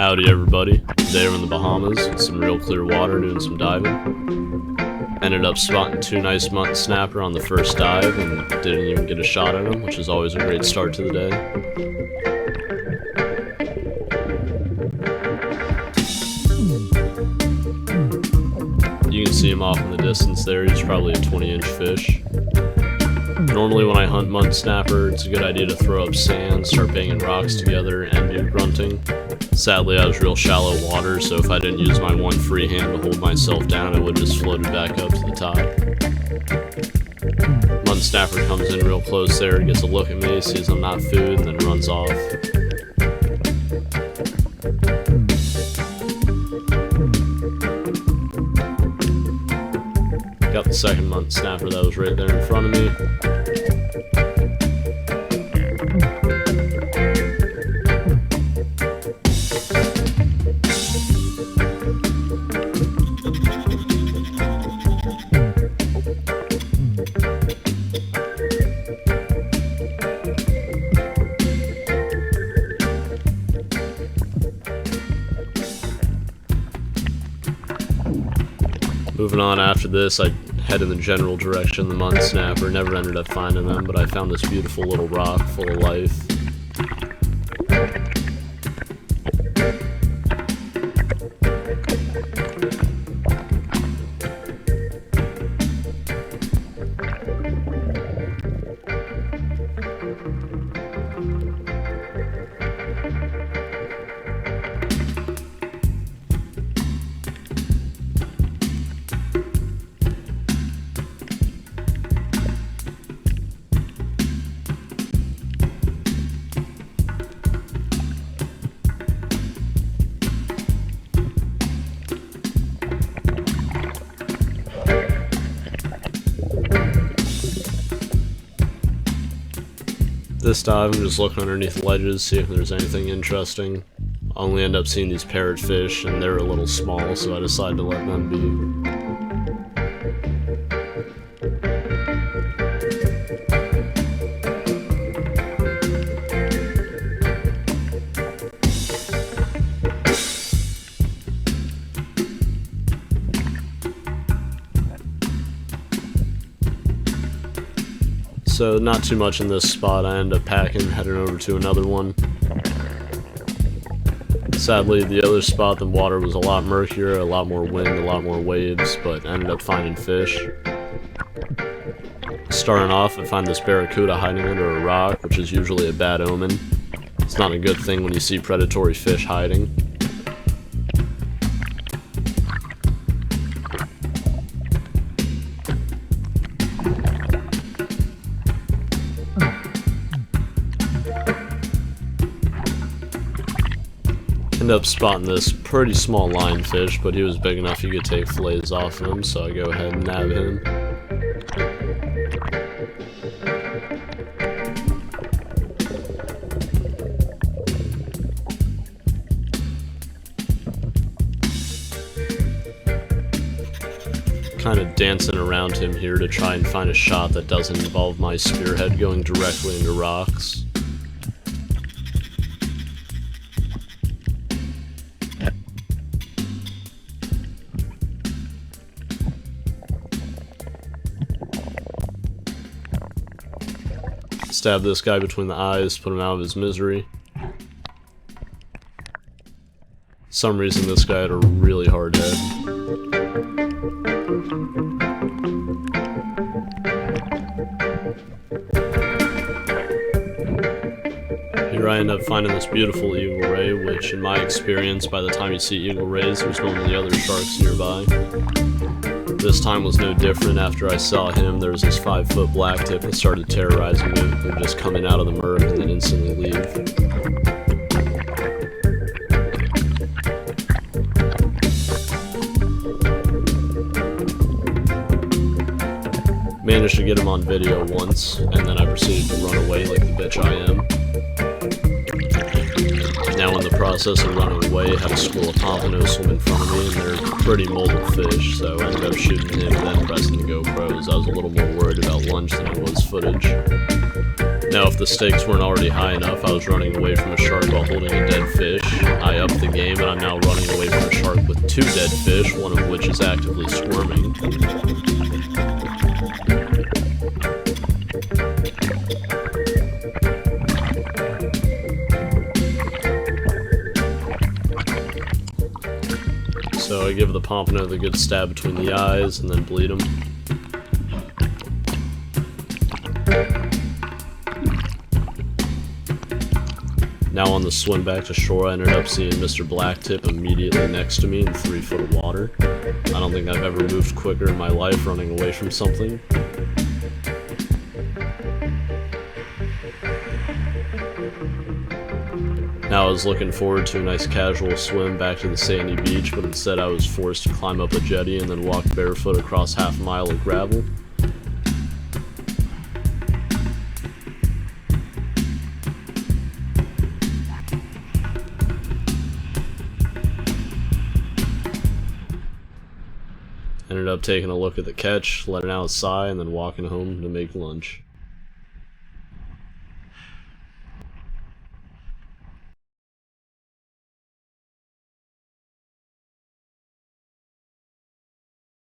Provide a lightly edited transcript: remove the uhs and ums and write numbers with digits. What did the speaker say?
Howdy everybody, today we're in the Bahamas in some real clear water doing some diving. Ended up spotting two nice mutton snapper on the first dive and didn't even get a shot at them, which is always a great start to the day. You can see him off in the distance there, he's probably a 20-inch fish. Normally when I hunt mutton snapper, it's a good idea to throw up sand, start banging rocks together, and do grunting. Sadly, I was real shallow water, so if I didn't use my one free hand to hold myself down, I would have just floated back up to the top. Mutton snapper comes in real close there, gets a look at me, sees I'm not food, and then runs off. Got the second mutton snapper that was right there in front of me. Moving on after this, I head in the general direction of the mutton snapper. Never ended up finding them, but I found this beautiful little rock full of life. This dive, I'm just looking underneath ledges, see if there's anything interesting. I only end up seeing these parrotfish, and they're a little small, so I decided to let them be. So not too much in this spot. I end up packing, heading over to another one. Sadly, the other spot, the water was a lot murkier, a lot more wind, a lot more waves, but I ended up finding fish. Starting off, I find this barracuda hiding under a rock, which is usually a bad omen. It's not a good thing when you see predatory fish hiding. End up spotting this pretty small lionfish, but he was big enough you could take fillets off of him, so I go ahead and nab him. Kind of dancing around him here to try and find a shot that doesn't involve my spearhead going directly into rocks. Stab this guy between the eyes, put him out of his misery. For some reason this guy had a really hard head. Here I end up finding this beautiful eagle ray, which in my experience, by the time you see eagle rays, there's normally other sharks nearby. This time was no different. After I saw him, there was this 5-foot blacktip that started terrorizing me. He would just come in out of the murk and then instantly leave. Managed to get him on video once, and then I proceeded to run away like the bitch I am. Now in the process of running away, had a school of pompano swim in front of me, and they're pretty mobile fish, so I ended up shooting him and then pressing the GoPros. I was a little more worried about lunch than I was footage. Now, if the stakes weren't already high enough, I was running away from a shark while holding a dead fish. I upped the game, and I'm now running away from a shark with 2 dead fish, one of which is actively squirming. So I give the pompano the good stab between the eyes, and then bleed him. Now on the swim back to shore, I ended up seeing Mr. Blacktip immediately next to me in 3 foot of water. I don't think I've ever moved quicker in my life running away from something. Now I was looking forward to a nice casual swim back to the sandy beach, but instead I was forced to climb up a jetty and then walk barefoot across half a mile of gravel. Ended up taking a look at the catch, letting out a sigh, and then walking home to make lunch.